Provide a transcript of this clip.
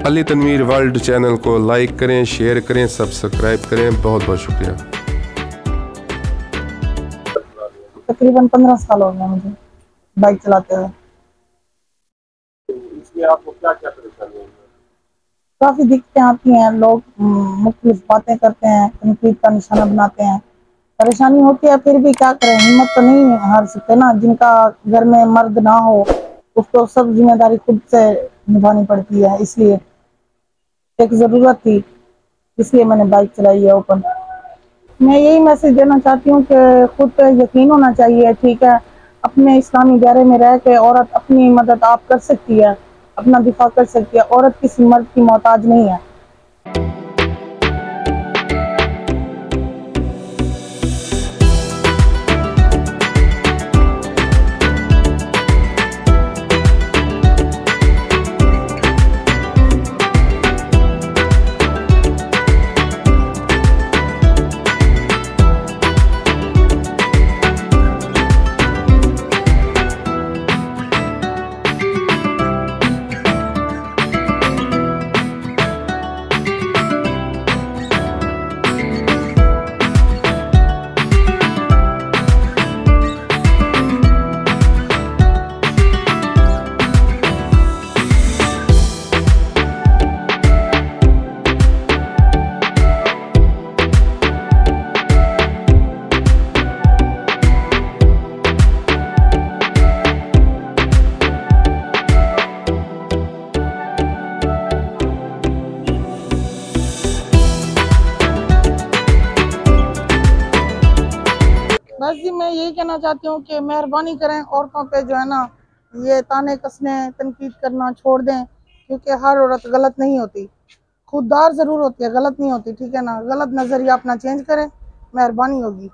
Ali Tanveer world channel को like करें, share करें, सब्सक्राइब करें। बहुत बहुत शुक्रिया। तकरीबन 15 साल हो गए मुझे बाइक चलाते हुए। इसमें आपको क्या क्या परेशानी है? काफी दिक्कतें आती हैं, लोग मुख्तलिफ बातें करते हैं, तनकीद का निशाना बनाते हैं। परेशानी होती है, फिर भी क्या करें, हिम्मत तो नहीं हार सकते ना। जिनका घर में मर्द ना हो उसको सब जिम्मेदारी खुद से निभानी पड़ती है, इसलिए एक ज़रूरत थी, इसलिए मैंने बाइक चलाई है ओपन। मैं यही मैसेज देना चाहती हूँ कि खुद पे यकीन होना चाहिए। ठीक है, अपने इस्लामी दायरे में रह के औरत अपनी मदद आप कर सकती है, अपना दिफा कर सकती है। औरत किसी मर्द की मोहताज नहीं है। बस जी मैं यही कहना चाहती हूँ कि मेहरबानी करें, औरतों पे जो है ना ये ताने कसने तनकीद करना छोड़ दें, क्योंकि हर औरत गलत नहीं होती, खुददार ज़रूर होती है, गलत नहीं होती। ठीक है ना, गलत नज़रिया अपना चेंज करें, मेहरबानी होगी।